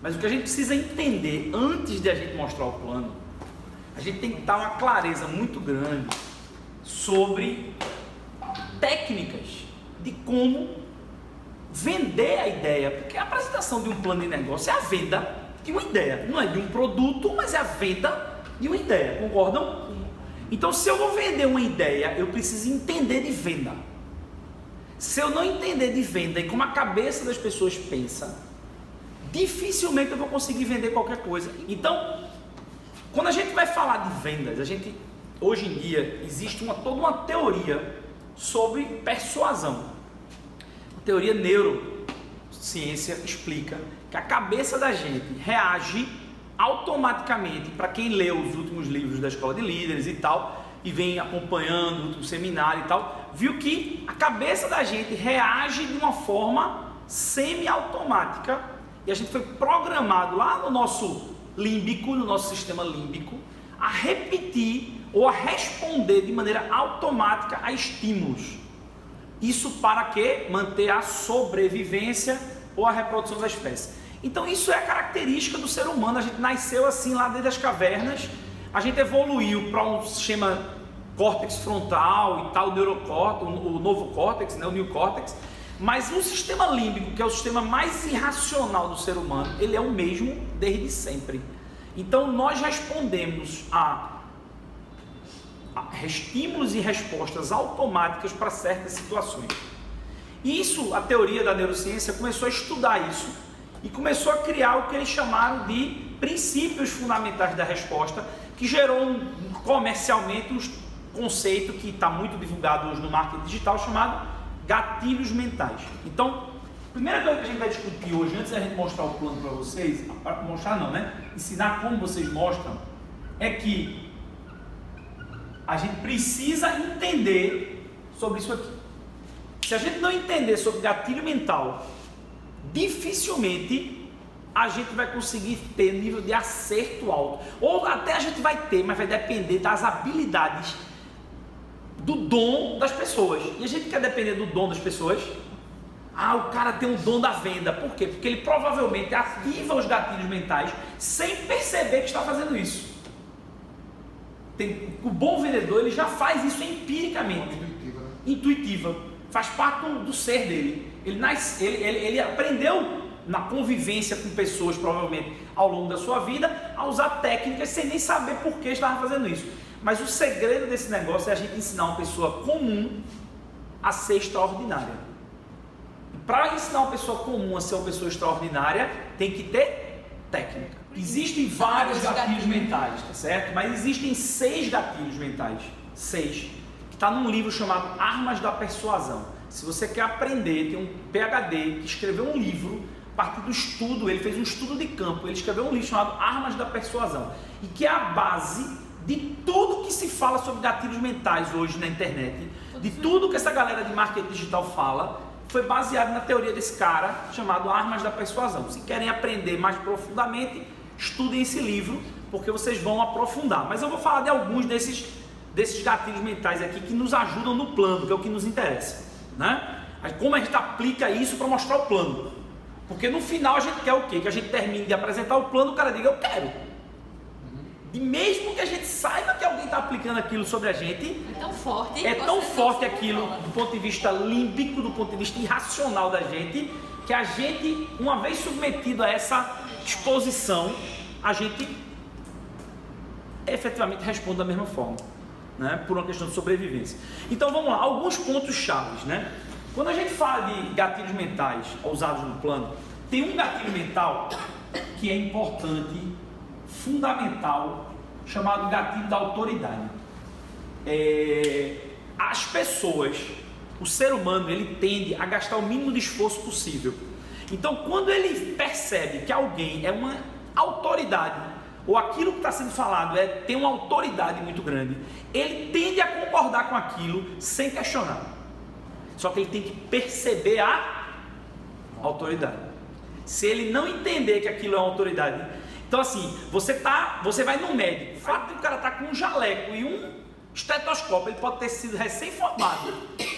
Mas o que a gente precisa entender antes de a gente mostrar o plano, a gente tem que dar uma clareza muito grande sobre técnicas de como vender a ideia, porque a apresentação de um plano de negócio é a venda de uma ideia, não é de um produto, mas é a venda de uma ideia, concordam? Então, se eu vou vender uma ideia, eu preciso entender de venda. Se eu não entender de venda e como a cabeça das pessoas pensa, dificilmente eu vou conseguir vender qualquer coisa. Então, quando a gente vai falar de vendas, hoje em dia existe toda uma teoria sobre persuasão. A teoria neurociência explica que a cabeça da gente reage automaticamente, para quem leu os últimos livros da Escola de Líderes e tal, e vem acompanhando o último seminário e tal, viu que a cabeça da gente reage de uma forma semi-automática, e a gente foi programado lá no nosso límbico, no nosso sistema límbico, a repetir ou a responder de maneira automática a estímulos. Isso para quê? Manter a sobrevivência ou a reprodução da espécie. Então isso é a característica do ser humano. A gente nasceu assim lá dentro das cavernas, a gente evoluiu para um sistema córtex frontal e tal, o neurocórtex, o novo córtex, né, o neocórtex, mas o sistema límbico, que é o sistema mais irracional do ser humano, ele é o mesmo desde sempre. Então nós respondemos a estímulos e respostas automáticas para certas situações. E isso, a teoria da neurociência começou a estudar isso e começou a criar o que eles chamaram de princípios fundamentais da resposta, que gerou comercialmente um conceito que está muito divulgado hoje no marketing digital, chamado gatilhos mentais. Então, a primeira coisa que a gente vai discutir hoje, antes da gente mostrar o plano para vocês, mostrar não, né? Ensinar como vocês mostram, é que a gente precisa entender sobre isso aqui. Se a gente não entender sobre gatilho mental, dificilmente a gente vai conseguir ter nível de acerto alto. Ou até a gente vai ter, mas vai depender das habilidades, do dom das pessoas. E a gente quer depender do dom das pessoas. O cara tem um dom da venda. Por quê? Porque ele provavelmente ativa os gatilhos mentais sem perceber que está fazendo isso. O bom vendedor, ele já faz isso empiricamente. Intuitiva. Faz parte do ser dele. Ele aprendeu na convivência com pessoas, provavelmente, ao longo da sua vida, a usar técnicas sem nem saber por que estava fazendo isso. Mas o segredo desse negócio é a gente ensinar uma pessoa comum a ser extraordinária. Para ensinar uma pessoa comum a ser uma pessoa extraordinária, tem que ter técnica. Existem vários gatilhos mentais, tá certo? Mas existem 6 gatilhos mentais. 6. Que está num livro chamado Armas da Persuasão. Se você quer aprender, tem um PhD que escreveu um livro, a partir do estudo, ele fez um estudo de campo, ele escreveu um livro chamado Armas da Persuasão, e que é a base de tudo que se fala sobre gatilhos mentais hoje na internet, de tudo que essa galera de marketing digital fala, foi baseado na teoria desse cara, chamado Armas da Persuasão. Se querem aprender mais profundamente, estudem esse livro, porque vocês vão aprofundar. Mas eu vou falar de alguns desses gatilhos mentais aqui que nos ajudam no plano, que é o que nos interessa, né? Como a gente aplica isso para mostrar o plano? Porque no final a gente quer o quê? Que a gente termine de apresentar o plano, o cara diga, eu quero. E mesmo que a gente saiba que alguém está aplicando aquilo sobre a gente, é tão forte aquilo do ponto de vista límbico, do ponto de vista irracional da gente, que a gente, uma vez submetido a essa exposição, a gente efetivamente responde da mesma forma, né? Por uma questão de sobrevivência. Então vamos lá, alguns pontos chaves, né? Quando a gente fala de gatilhos mentais usados no plano, tem um gatilho mental que é importante, fundamental, chamado gatilho da autoridade. As pessoas, o ser humano, ele tende a gastar o mínimo de esforço possível. Então, quando ele percebe que alguém é uma autoridade, ou aquilo que está sendo falado tem uma autoridade muito grande, ele tende a concordar com aquilo sem questionar. Só que ele tem que perceber a autoridade. Se ele não entender que aquilo é uma autoridade, então assim, você vai no médico, o fato de o cara estar com um jaleco e um estetoscópio, ele pode ter sido recém-formado,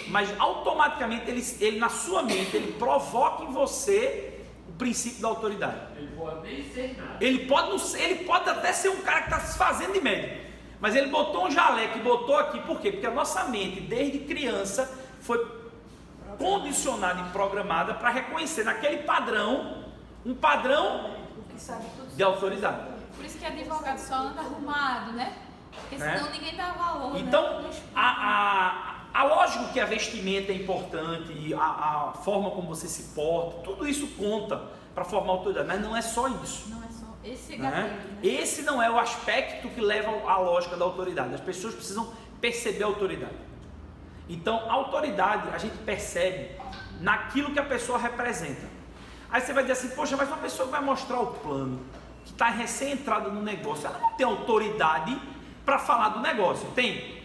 mas automaticamente ele na sua mente, ele provoca em você o princípio da autoridade. Ele pode nem ser nada. Ele pode até ser um cara que está se fazendo de médico, mas ele botou um jaleco e botou aqui, por quê? Porque a nossa mente, desde criança, foi condicionada e programada para reconhecer naquele padrão, um padrão de autoridade. Por isso que advogado só anda arrumado, né? Porque senão ninguém dá valor. Então, né? a lógica que a vestimenta é importante, a forma como você se porta, tudo isso conta para formar autoridade, mas não é só isso. Não é só esse gatilho, né? Esse não é o aspecto que leva à lógica da autoridade. As pessoas precisam perceber a autoridade. Então, a autoridade a gente percebe naquilo que a pessoa representa. Aí você vai dizer assim, poxa, mas uma pessoa que vai mostrar o plano, que está recém-entrada no negócio, ela não tem autoridade para falar do negócio, tem?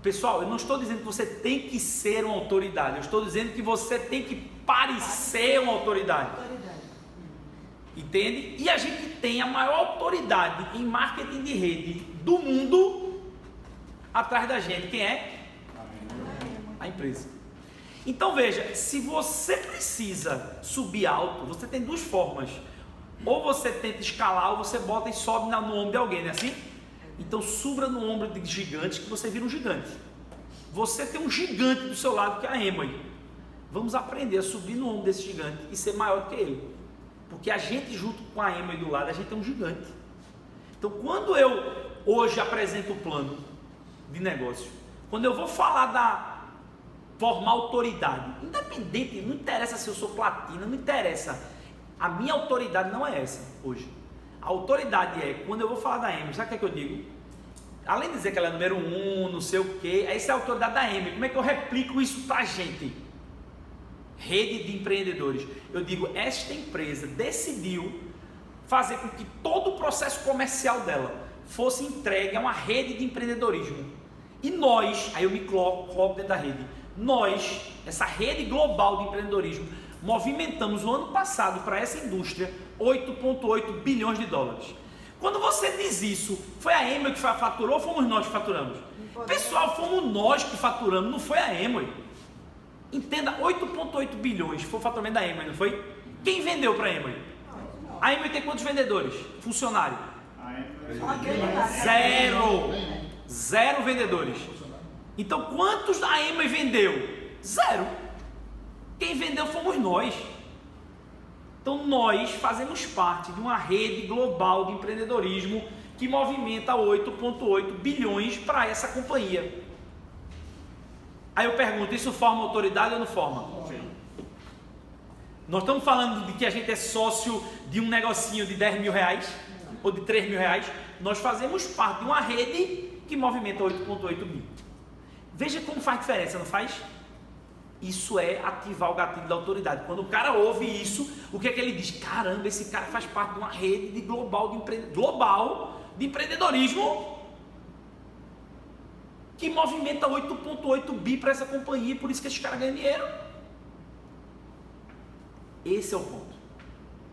Pessoal, eu não estou dizendo que você tem que ser uma autoridade, eu estou dizendo que você tem que parecer uma autoridade. Entende? E a gente tem a maior autoridade em marketing de rede do mundo atrás da gente. Quem é? A empresa. Então veja, se você precisa subir alto, você tem duas formas. Ou você tenta escalar, ou você bota e sobe no ombro de alguém, não é assim? Então suba no ombro de gigantes que você vira um gigante. Você tem um gigante do seu lado que é a Amway. Vamos aprender a subir no ombro desse gigante e ser maior do que ele. Porque a gente junto com a Amway do lado, a gente é um gigante. Então quando eu hoje apresento o plano de negócio, quando eu vou falar formar autoridade, independente, não interessa se eu sou platina, não interessa. A minha autoridade não é essa hoje. A autoridade é, quando eu vou falar da Amway, sabe o que eu digo? Além de dizer que ela é número 1, não sei o que, essa é a autoridade da Amway. Como é que eu replico isso pra gente? Rede de empreendedores. Eu digo, esta empresa decidiu fazer com que todo o processo comercial dela fosse entregue a uma rede de empreendedorismo. E nós, aí eu me coloco dentro da rede, nós, essa rede global de empreendedorismo, movimentamos no ano passado para essa indústria 8,8 bilhões de dólares. Quando você diz isso, foi a Amway que faturou ou fomos nós que faturamos? Pessoal, fomos nós que faturamos, não foi a Amway. Entenda, 8,8 bilhões foi o faturamento da Amway, não foi? Quem vendeu para a Amway? A Amway tem quantos vendedores? Funcionário? Zero vendedores. Então quantos a Amway vendeu? Zero. Quem vendeu fomos nós. Então nós fazemos parte de uma rede global de empreendedorismo que movimenta 8,8 bilhões para essa companhia. Aí eu pergunto, isso forma autoridade ou não forma? Sim. Nós estamos falando de que a gente é sócio de um negocinho de 10 mil reais ou de 3 mil reais. Nós fazemos parte de uma rede que movimenta 8,8 mil. Veja como faz diferença, não faz? Isso é ativar o gatilho da autoridade. Quando o cara ouve isso, o que é que ele diz? Caramba, esse cara faz parte de uma rede global de empreendedorismo que movimenta 8,8 bi para essa companhia, por isso que esses caras ganham dinheiro. Esse é o ponto,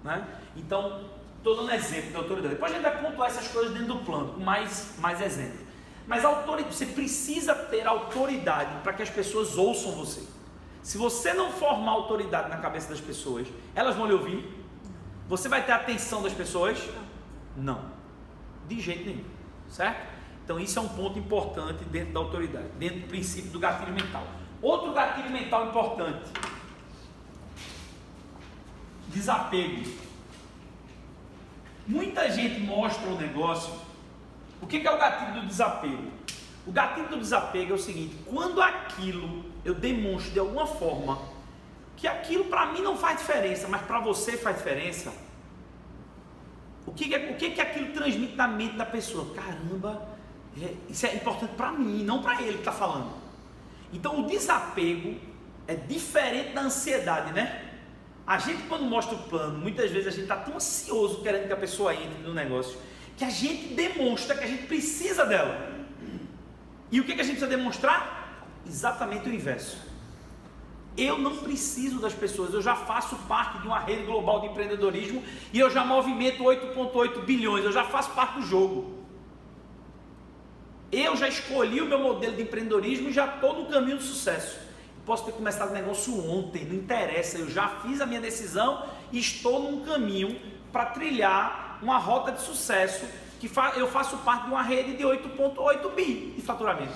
né? Então, estou dando exemplo da autoridade. Depois a gente vai pontuar essas coisas dentro do plano, com mais exemplos. Mas a autoridade, você precisa ter autoridade para que as pessoas ouçam você. Se você não formar autoridade na cabeça das pessoas, elas vão lhe ouvir? Você vai ter a atenção das pessoas? Não, de jeito nenhum, certo? Então isso é um ponto importante dentro da autoridade, dentro do princípio do gatilho mental. Outro gatilho mental importante: desapego. Muita gente mostra o negócio. O que é o gatilho do desapego? O gatilho do desapego é o seguinte: quando aquilo eu demonstro de alguma forma que aquilo para mim não faz diferença, mas para você faz diferença, o que aquilo transmite na mente da pessoa? Caramba, isso é importante para mim, não para ele que está falando. Então o desapego é diferente da ansiedade, né? A gente, quando mostra o plano, muitas vezes a gente está tão ansioso querendo que a pessoa entre no negócio, que a gente demonstra que a gente precisa dela. E o que a gente precisa demonstrar? Exatamente o inverso. Eu não preciso das pessoas, eu já faço parte de uma rede global de empreendedorismo e eu já movimento 8,8 bilhões, eu já faço parte do jogo. Eu já escolhi o meu modelo de empreendedorismo e já estou no caminho do sucesso. posso ter começado o negócio ontem, não interessa, eu já fiz a minha decisão e estou num caminho para trilhar uma rota de sucesso, que eu faço parte de uma rede de 8,8 bi de faturamento.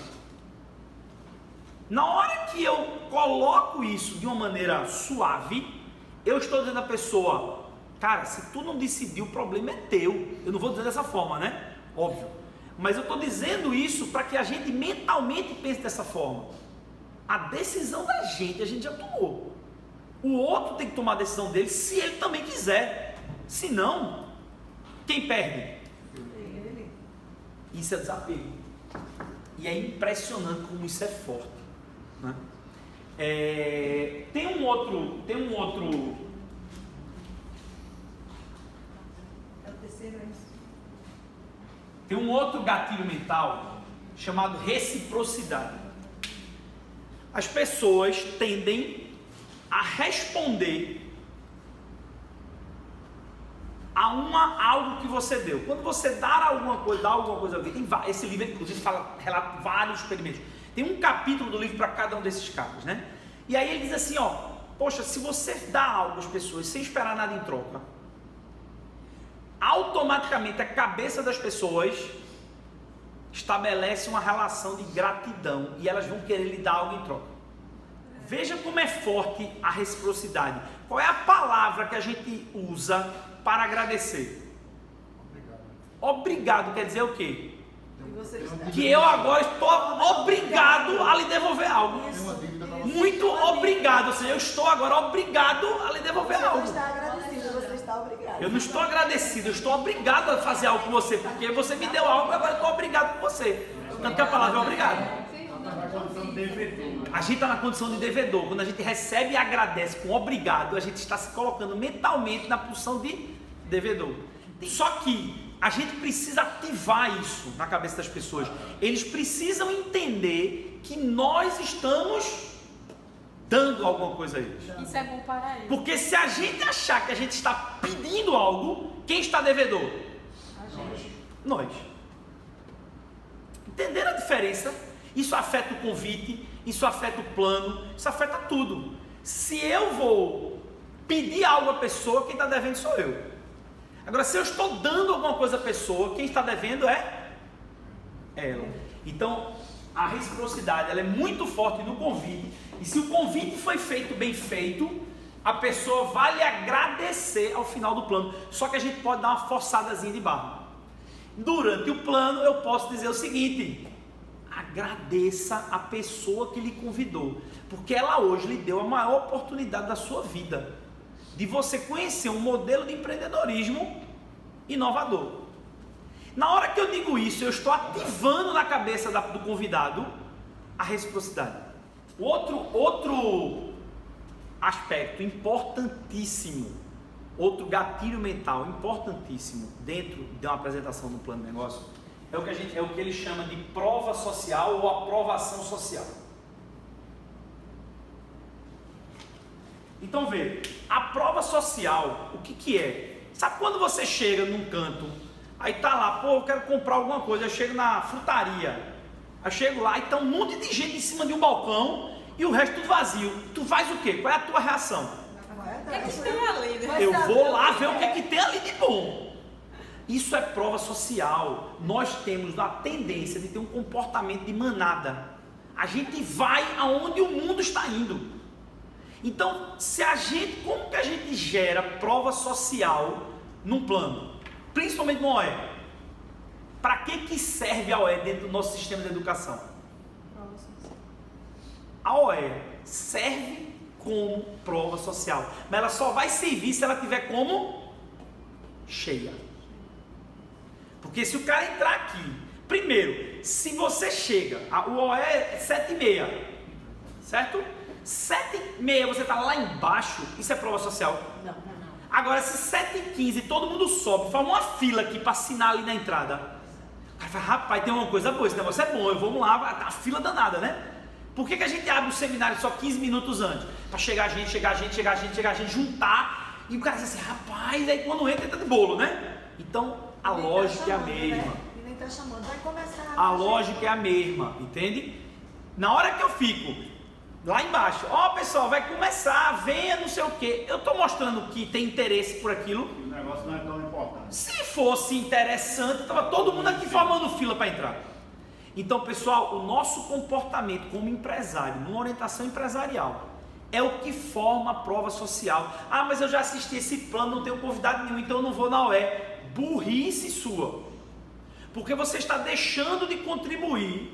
Na hora que eu coloco isso de uma maneira suave, eu estou dizendo à pessoa, cara, se tu não decidiu, o problema é teu. Eu não vou dizer dessa forma, né? Óbvio. Mas eu estou dizendo isso para que a gente mentalmente pense dessa forma. A decisão da gente, a gente já tomou. O outro tem que tomar a decisão dele se ele também quiser. Se não, quem perde? Isso é desapego. E é impressionante como isso é forte, né? Tem um outro. É o terceiro, é isso. Tem um outro gatilho mental chamado reciprocidade. As pessoas tendem a responder a algo que você deu. Quando você dá alguma coisa a alguém, esse livro inclusive relata vários experimentos. Tem um capítulo do livro para cada um desses casos, né? E aí ele diz assim, poxa, se você dá algo às pessoas sem esperar nada em troca, automaticamente a cabeça das pessoas estabelece uma relação de gratidão e elas vão querer lhe dar algo em troca. Veja como é forte a reciprocidade. Qual é a palavra que a gente usa para agradecer? Obrigado quer dizer o quê? Que eu agora estou obrigado a lhe devolver algo. Muito obrigado. Ou seja, eu estou agora obrigado a lhe devolver algo. Você está agradecido, você está obrigado. Eu não estou agradecido, eu estou obrigado a fazer algo por você, porque você me deu algo, agora eu estou obrigado por você. Tanto que a palavra é obrigado. A gente está na condição de devedor. Quando a gente recebe e agradece com obrigado, a gente está se colocando mentalmente na posição de devedor. Só que a gente precisa ativar isso na cabeça das pessoas. Eles precisam entender que nós estamos dando alguma coisa a eles. Isso é bom para eles. Porque se a gente achar que a gente está pedindo algo, quem está devedor? A gente. Nós. Entenderam a diferença? Isso afeta o convite, isso afeta o plano, isso afeta tudo. Se eu vou pedir algo à pessoa, quem está devendo sou eu. Agora, se eu estou dando alguma coisa à pessoa, quem está devendo é ela. Então, a reciprocidade ela é muito forte no convite. E se o convite foi feito bem feito, a pessoa vai lhe agradecer ao final do plano. Só que a gente pode dar uma forçadazinha de barra. Durante o plano, eu posso dizer o seguinte: agradeça a pessoa que lhe convidou, porque ela hoje lhe deu a maior oportunidade da sua vida, de você conhecer um modelo de empreendedorismo inovador. Na hora que eu digo isso, eu estou ativando na cabeça do convidado a reciprocidade. Outro aspecto importantíssimo, outro gatilho mental importantíssimo dentro de uma apresentação do plano de negócio é o que ele chama de prova social ou aprovação social. Então vê, a prova social, o que é? Sabe quando você chega num canto, aí tá lá, pô, eu quero comprar alguma coisa, eu chego na frutaria, eu chego lá e tá um monte de gente em cima de um balcão e o resto tudo vazio. Tu faz o quê? Qual é a tua reação? O que é que tem ali, né? Eu vou lá ver o que é que tem ali de bom. Isso é prova social. Nós temos a tendência de ter um comportamento de manada. A gente vai aonde o mundo está indo. Então, como que a gente gera prova social num plano? Principalmente no OE. Para que serve a OE dentro do nosso sistema de educação? A OE serve como prova social, mas ela só vai servir se ela tiver como cheia. Porque se o cara entrar aqui, primeiro, se você chega, o OE é 7h30, certo? 7h30 você está lá embaixo, isso é prova social? Não. Agora, se 7h15 todo mundo sobe, forma uma fila aqui para assinar ali na entrada, o cara fala, rapaz, tem uma coisa boa, esse negócio é bom, vamos lá, tá a fila danada, né? Por que a gente abre o seminário só 15 minutos antes? Para chegar gente, juntar, e o cara diz assim, rapaz, aí quando entra de bolo, né? Então, a lógica é a mesma. Ninguém tá chamando, vai começar. A lógica é a mesma, entende? Na hora que eu fico Lá embaixo, ó pessoal, vai começar, venha não sei o que. Eu estou mostrando que tem interesse por aquilo. O negócio não é tão importante. Se fosse interessante, estava todo mundo aqui formando fila para entrar. Então, pessoal, o nosso comportamento como empresário, numa orientação empresarial, é o que forma a prova social. Ah, mas eu já assisti esse plano, não tenho convidado nenhum, então eu não vou na UE. Burrice sua. Porque você está deixando de contribuir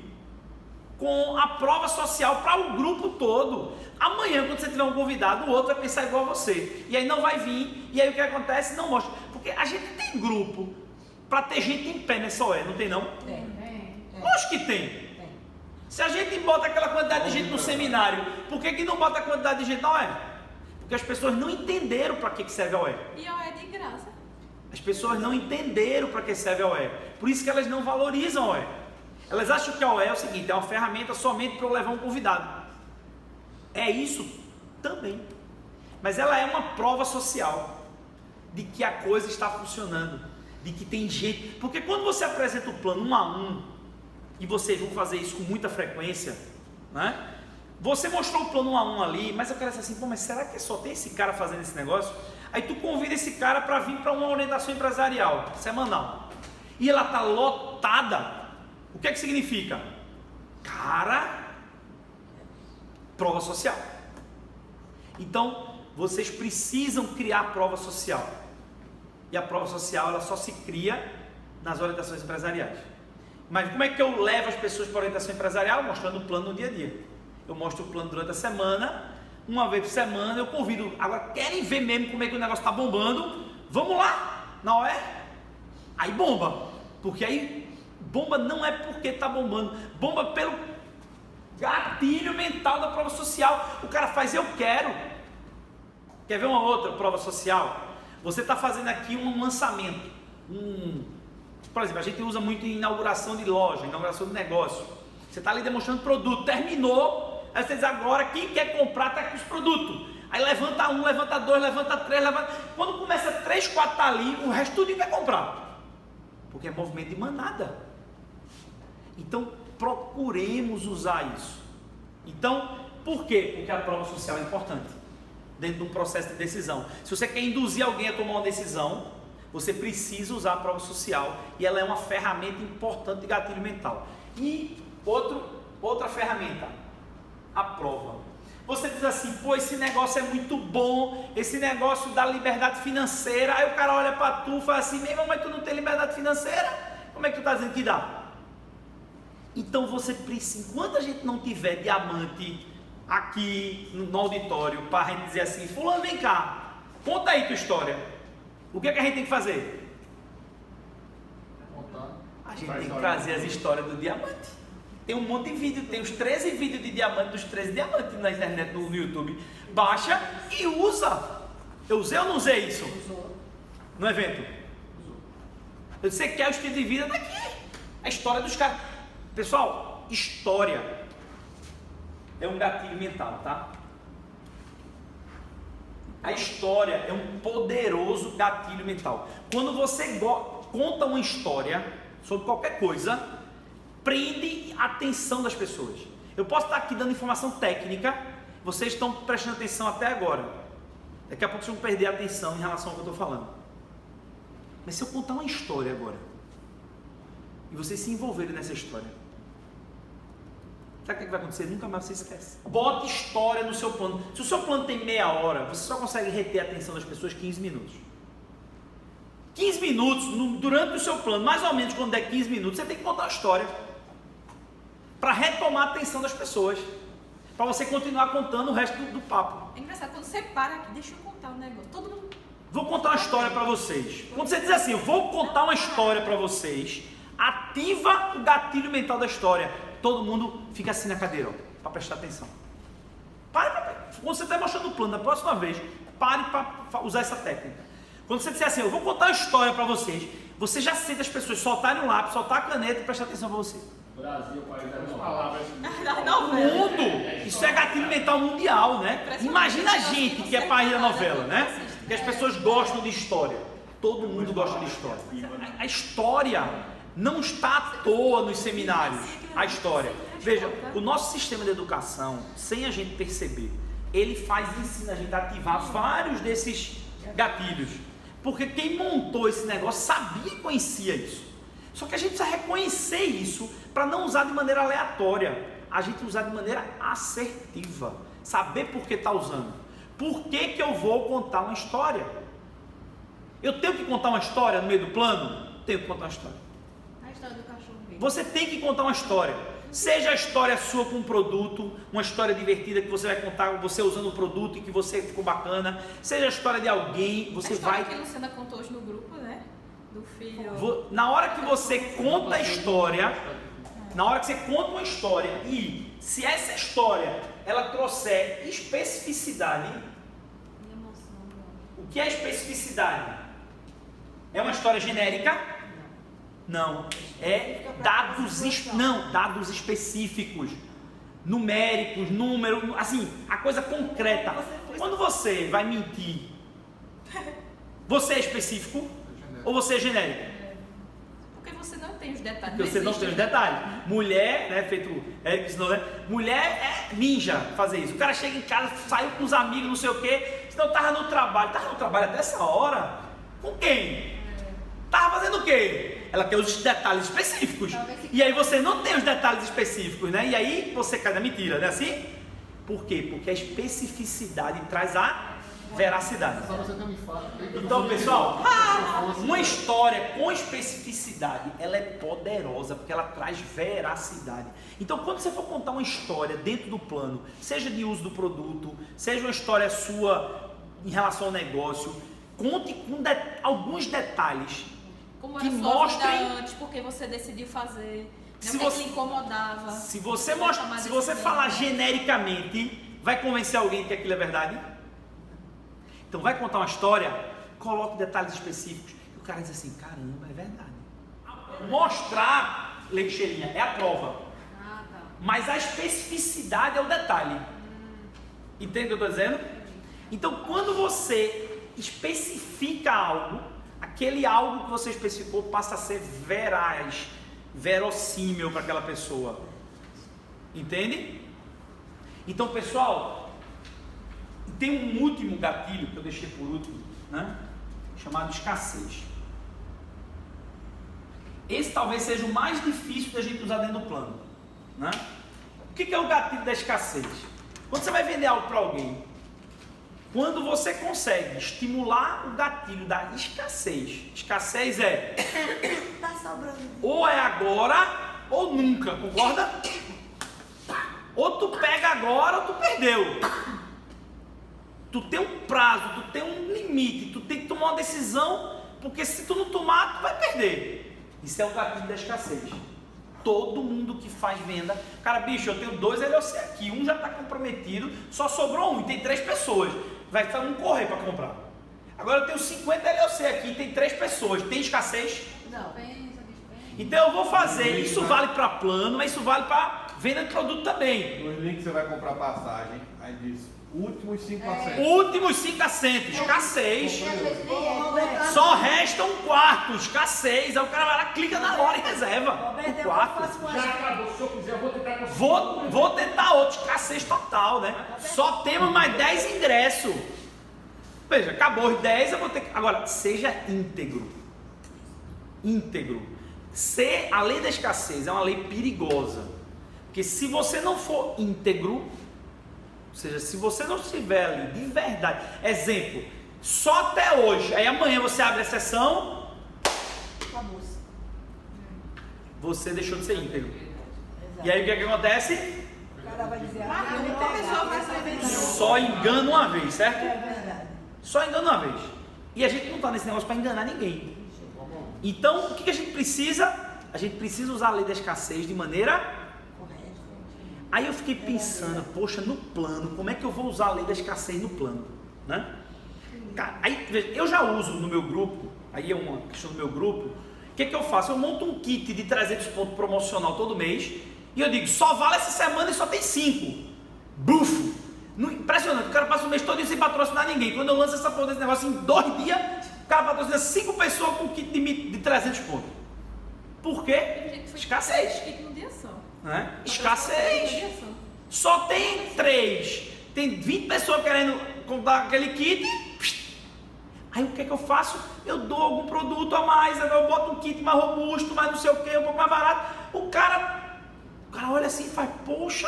com a prova social para o grupo todo. Amanhã, quando você tiver um convidado, o outro vai pensar igual a você. E aí não vai vir, e aí o que acontece? Não mostra. Porque a gente tem grupo para ter gente em pé nessa UE, não tem não? Tem. Lógico que tem. Se a gente bota aquela quantidade de gente no seminário, por que não bota a quantidade de gente na UE? Porque as pessoas não entenderam para que serve a UE. E a é de graça. As pessoas não entenderam para que serve a UE. Por isso que elas não valorizam a UE. Elas acham que a UE é o seguinte, é uma ferramenta somente para eu levar um convidado. É isso também. Mas ela é uma prova social de que a coisa está funcionando, de que tem gente. Porque quando você apresenta o plano 1 a 1, e vocês vão fazer isso com muita frequência, né? Você mostrou o plano 1 a 1 ali, mas eu quero dizer assim, pô, mas será que só tem esse cara fazendo esse negócio? Aí tu convida esse cara para vir para uma orientação empresarial, semanal, e ela está lotada. O que é que significa? Cara, prova social. Então, vocês precisam criar prova social. E a prova social, ela só se cria nas orientações empresariais. Mas como é que eu levo as pessoas para a orientação empresarial? Mostrando o plano no dia a dia. Eu mostro o plano durante a semana, uma vez por semana, eu convido. Agora, querem ver mesmo como é que o negócio está bombando? Vamos lá, não é? Aí bomba. Porque aí, bomba não é porque está bombando, bomba pelo gatilho mental da prova social. O cara faz, eu quero. Quer ver uma outra prova social? Você está fazendo aqui um lançamento. Por exemplo, a gente usa muito em inauguração de loja, inauguração de negócio. Você está ali demonstrando produto, terminou, aí você diz agora, quem quer comprar está com os produtos. Aí levanta um, levanta dois, levanta três, levanta... Quando começa 3, 4 tá ali, o resto tudo vai comprar. Porque é movimento de manada. Então, procuremos usar isso. Então, por quê? Porque a prova social é importante dentro de um processo de decisão. Se você quer induzir alguém a tomar uma decisão, você precisa usar a prova social e ela é uma ferramenta importante de gatilho mental. E outra ferramenta, a prova. Você diz assim, pô, esse negócio é muito bom, esse negócio da liberdade financeira. Aí o cara olha para tu e fala assim, meu irmão, mas tu não tem liberdade financeira? Como é que tu está dizendo que dá? Então você precisa, enquanto a gente não tiver diamante aqui no auditório, para a gente dizer assim, fulano, vem cá, conta aí tua história. O que é que a gente tem que fazer? A gente tem que trazer as histórias do diamante. Tem um monte de vídeo, tem os 13 vídeos de diamante, dos 13 diamantes na internet, no YouTube. Baixa e usa. Eu usei ou não usei isso? Usou. No evento? Usou. Você quer o estilo de vida daqui. A história dos caras. Pessoal, história é um gatilho mental, tá? A história é um poderoso gatilho mental. Quando você conta uma história sobre qualquer coisa, prende a atenção das pessoas. Eu posso estar aqui dando informação técnica, vocês estão prestando atenção até agora. Daqui a pouco vocês vão perder a atenção em relação ao que eu estou falando. Mas se eu contar uma história agora, e vocês se envolverem nessa história, sabe o que vai acontecer? Nunca mais você esquece. Bota história no seu plano. Se o seu plano tem meia hora, você só consegue reter a atenção das pessoas 15 minutos. 15 minutos, durante o seu plano, mais ou menos quando der 15 minutos, você tem que contar a história. Para retomar a atenção das pessoas. Para você continuar contando o resto do papo. É engraçado, quando você para aqui, deixa eu contar um negócio. Todo mundo... Vou contar uma história para vocês. Quando você diz assim, eu vou contar uma história para vocês, ativa o gatilho mental da história. Todo mundo fica assim na cadeira, para prestar atenção. Quando você está mostrando o plano da próxima vez, pare para usar essa técnica. Quando você disser assim, eu vou contar uma história para vocês, você já sente as pessoas soltarem o lápis, soltar a caneta e prestar atenção para você. Brasil, país das palavras. O mundo, isso é gatilho mental mundial, né? Imagina a gente que é país da novela, né? Que as pessoas gostam de história. Todo mundo gosta de história. A história não está à toa nos seminários. A história. Veja, o nosso sistema de educação, sem a gente perceber, ele ensina a gente a ativar vários desses gatilhos. Porque quem montou esse negócio sabia e conhecia isso. Só que a gente precisa reconhecer isso para não usar de maneira aleatória. A gente usar de maneira assertiva. Saber por que está usando. Por que eu vou contar uma história? Eu tenho que contar uma história no meio do plano? Tenho que contar uma história. A história do cachorro. Você tem que contar uma história. Seja a história sua com um produto, uma história divertida que você vai contar você usando o produto e que você ficou bacana. Seja a história de alguém, você vai... que a Luciana contou hoje no grupo, né? Do filho... Na hora que você conta a história, na hora que você conta uma história e se essa história ela trouxer especificidade, o que é especificidade? É uma história genérica? Não, dados específicos, numéricos, números, assim, a coisa concreta. Quando você vai mentir, você é específico ou você é genérico? Porque você não tem os detalhes. Porque você não tem os detalhes. Mulher, né, feito Eric Snow, né? Mulher é ninja fazer isso. O cara chega em casa, saiu com os amigos, não sei o quê, senão tava no trabalho até essa hora? Com quem? Tava fazendo o quê? Ela quer os detalhes específicos. E aí você não tem os detalhes específicos, né? E aí você cai na mentira, não é assim? Por quê? Porque a especificidade traz a veracidade. Então, pessoal, uma história com especificidade, ela é poderosa, porque ela traz veracidade. Então, quando você for contar uma história dentro do plano, seja de uso do produto, seja uma história sua em relação ao negócio, conte com alguns detalhes como que era sua mostrem vida antes, porque você decidiu fazer, se o que você te incomodava. Se você falar genericamente, vai convencer alguém que aquilo é verdade? Então vai contar uma história, coloque detalhes específicos. E o cara diz assim, caramba, é verdade. Mostrar, leixeirinha, é a prova. Mas a especificidade é o detalhe. Entende o que eu estou dizendo? Então quando você especifica algo, aquele algo que você especificou passa a ser veraz, verossímil para aquela pessoa. Entende? Então, pessoal, tem um último gatilho que eu deixei por último, né? Chamado escassez. Esse talvez seja o mais difícil da gente usar dentro do plano, né? O que é o gatilho da escassez? Quando você vai vender algo para alguém, quando você consegue estimular o gatilho da escassez é Tá sobrando. ou é agora ou nunca, concorda? Ou tu pega agora ou tu perdeu. Tu tem um prazo, tu tem um limite, tu tem que tomar uma decisão, porque se tu não tomar, tu vai perder. Isso é o gatilho da escassez. Todo mundo que faz venda, cara, bicho, eu tenho 2 LOC aqui, um já está comprometido, só sobrou um, e tem 3 pessoas. Vai um correr para comprar. Agora eu tenho 50 LOC aqui, tem 3 pessoas. Tem escassez? Não. Então eu vou fazer. Isso vale para plano, mas isso vale para venda de produto também. No link você vai comprar passagem, aí diz últimos 5 assentos. Últimos 5 assentos, escassez. Só resta um quarto, escassez. Aí o cara vai lá, clica na hora e reserva o quarto. Já acabou, se eu quiser, eu vou tentar conseguir. Vou tentar outro, escassez total, né? Só temos mais 10 ingressos. Veja, acabou os 10, eu vou ter que... Agora, seja íntegro. Íntegro. A lei da escassez é uma lei perigosa. Porque se você não for íntegro, ou seja, se você não estiver ali de verdade, exemplo, só até hoje, aí amanhã você abre a sessão, você deixou de ser íntegro. E aí o que acontece? O cara vai dizer, Só engana uma vez, certo? É verdade. Só engana uma vez. E a gente não está nesse negócio para enganar ninguém. Então, o que a gente precisa? A gente precisa usar a lei da escassez de maneira... Aí eu fiquei pensando, poxa, no plano, como é que eu vou usar a lei da escassez no plano? Né? Cara, aí, veja, eu já uso no meu grupo, aí é uma questão do meu grupo, o que eu faço? Eu monto um kit de 300 pontos promocional todo mês, e eu digo, só vale essa semana e só tem 5. Bufo! Impressionante, o cara passa o mês todo sem patrocinar ninguém. Quando eu lanço essa porra desse negócio, em 2 dias, o cara patrocina 5 pessoas com kit de 300 pontos. Por quê? Escassez. Kit no dia só. né? Escassez. Só tem 3. Tem 20 pessoas querendo comprar aquele kit. Aí o que é que eu faço? Eu dou algum produto a mais, eu boto um kit mais robusto, mais não sei o que, um pouco mais barato. O cara olha assim e faz, poxa,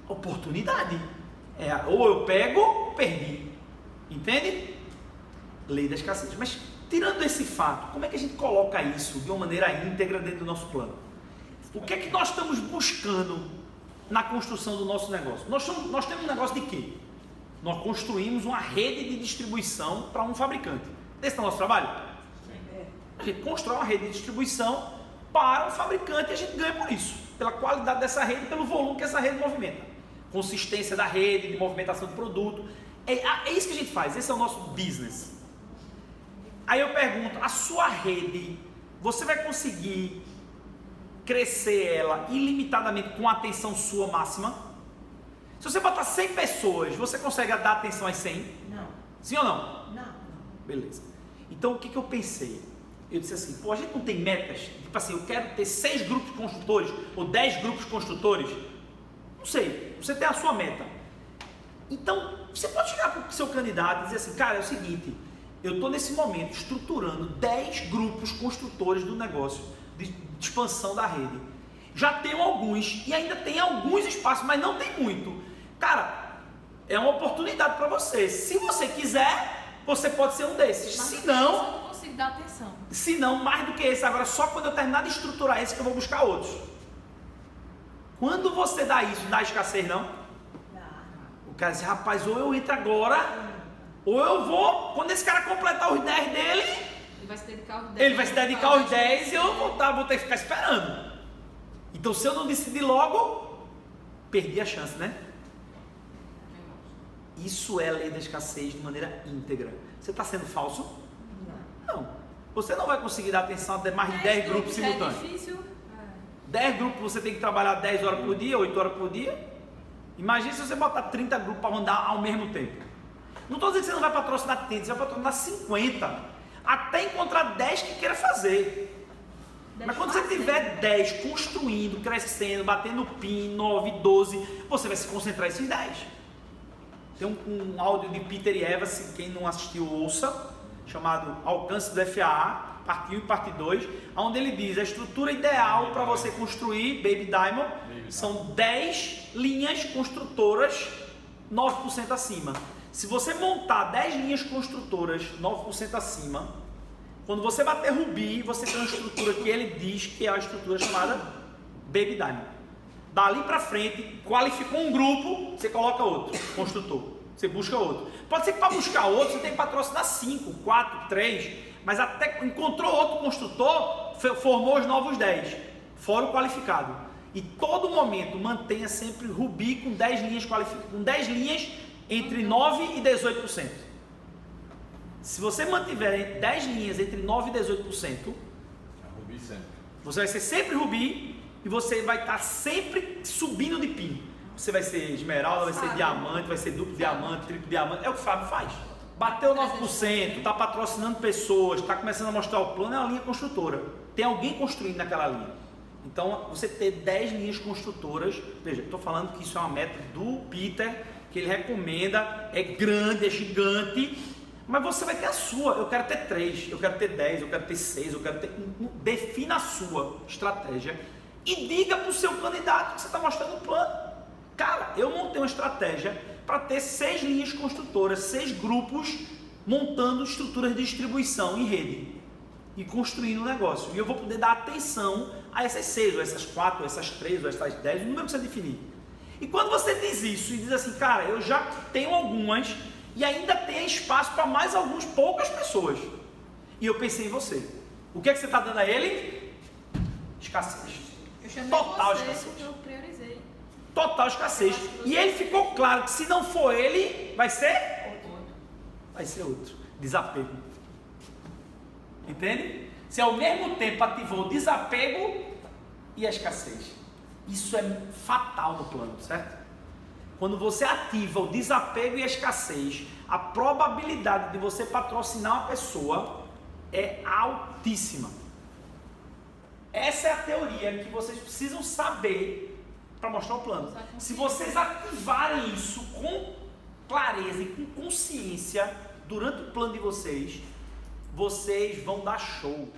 oportunidade. Ou eu pego, ou perdi. Entende? Lei da escassez. Mas tirando esse fato, como é que a gente coloca isso de uma maneira íntegra dentro do nosso plano? O que é que nós estamos buscando na construção do nosso negócio? Nós temos um negócio de quê? Nós construímos uma rede de distribuição para um fabricante. Esse é o nosso trabalho? Sim. A gente constrói uma rede de distribuição para um fabricante e a gente ganha por isso, pela qualidade dessa rede, pelo volume que essa rede movimenta, consistência da rede, de movimentação do produto. É isso que a gente faz, esse é o nosso business. Aí eu pergunto, a sua rede, você vai conseguir crescer ela ilimitadamente com a atenção sua máxima? Se você botar 100 pessoas, você consegue dar atenção às 100? Não. Sim ou não? Não. Beleza. Então o que eu pensei? Eu disse assim, a gente não tem metas? Tipo assim, eu quero ter 6 grupos construtores ou 10 grupos construtores? Não sei, você tem a sua meta. Então, você pode chegar para o seu candidato e dizer assim, cara, é o seguinte, eu estou nesse momento estruturando 10 grupos construtores do negócio, de expansão da rede. Já tenho alguns e ainda tem alguns espaços, mas não tem muito. Cara, é uma oportunidade para você. Se você quiser, você pode ser um desses. Se não, eu não consigo dar atenção. Se não, mais do que esse. Agora, só quando eu terminar de estruturar esse que eu vou buscar outros. Quando você dá isso, dá escassez, não? O cara diz, rapaz, ou eu entro agora, ou eu vou, quando esse cara completar os 10 dele, ele vai se dedicar aos 10. Ele vai se dedicar aos 10 e eu vou ter que ficar esperando. Então, se eu não decidir logo, perdi a chance, né? Isso é a lei da escassez de maneira íntegra. Você está sendo falso? Não. Você não vai conseguir dar atenção a mais de 10 grupos simultâneos. É difícil. 10 grupos você tem que trabalhar 10 horas por dia, 8 horas por dia. Imagina se você botar 30 grupos para rodar ao mesmo tempo. Não estou dizendo que você não vai patrocinar 30, você vai patrocinar 50. Até encontrar 10 que queira fazer. Mas quando você tiver 10 construindo, crescendo, batendo PIN, 9, 12, você vai se concentrar nesses 10. Tem um áudio de Peter e Eva, se quem não assistiu, ouça, chamado Alcance do FAA, parte 1 e parte 2, onde ele diz a estrutura ideal para você construir Baby Diamond são 10 linhas construtoras 9% acima. Se você montar 10 linhas construtoras 9% acima, quando você bater Ruby, você tem uma estrutura que ele diz que é a estrutura chamada Baby Diamond. Dali para frente, qualificou um grupo, você coloca outro construtor, você busca outro. Pode ser que para buscar outro você tem que patrocinar 5, 4, 3, mas até encontrou outro construtor, formou os novos 10, fora o qualificado. E todo momento mantenha sempre Ruby com 10 linhas com 10 linhas entre 9 e 18%. Se você mantiver 10 linhas entre 9 e 18%, Ruby sempre. Você vai ser sempre Ruby e você vai estar sempre subindo de PIN. Você vai ser esmeralda, vai ser diamante, vai ser duplo diamante, triplo diamante. É o que o Fábio faz. Bateu 9%, está patrocinando pessoas, está começando a mostrar o plano, é uma linha construtora. Tem alguém construindo naquela linha. Então, você ter 10 linhas construtoras, veja, estou falando que isso é uma meta do Peter, que ele recomenda, é grande, é gigante, mas você vai ter a sua. Eu quero ter 3, eu quero ter 10, eu quero ter 6, eu quero ter... Defina a sua estratégia e diga para o seu candidato que você está mostrando o plano. Cara, eu montei uma estratégia para ter 6 linhas construtoras, 6 grupos montando estruturas de distribuição em rede e construindo um negócio. E eu vou poder dar atenção a essas 6, ou essas 4, ou essas 3, ou essas 10, o número que você definir. E quando você diz isso e diz assim, cara, eu já tenho algumas e ainda tem espaço para mais poucas pessoas. E eu pensei em você. O que é que você está dando a ele? Escassez. Eu chamei Total você escassez. porque eu priorizei. Total escassez. E ele ficou claro que se não for ele, vai ser? Vai ser outro. Desapego. Entende? Se ao mesmo tempo ativou o desapego e a escassez. Isso é fatal no plano, certo? Quando você ativa o desapego e a escassez, a probabilidade de você patrocinar uma pessoa é altíssima. Essa é a teoria que vocês precisam saber para mostrar o plano. Usar consciência. Se vocês ativarem isso com clareza e com consciência durante o plano de vocês, vocês vão dar show.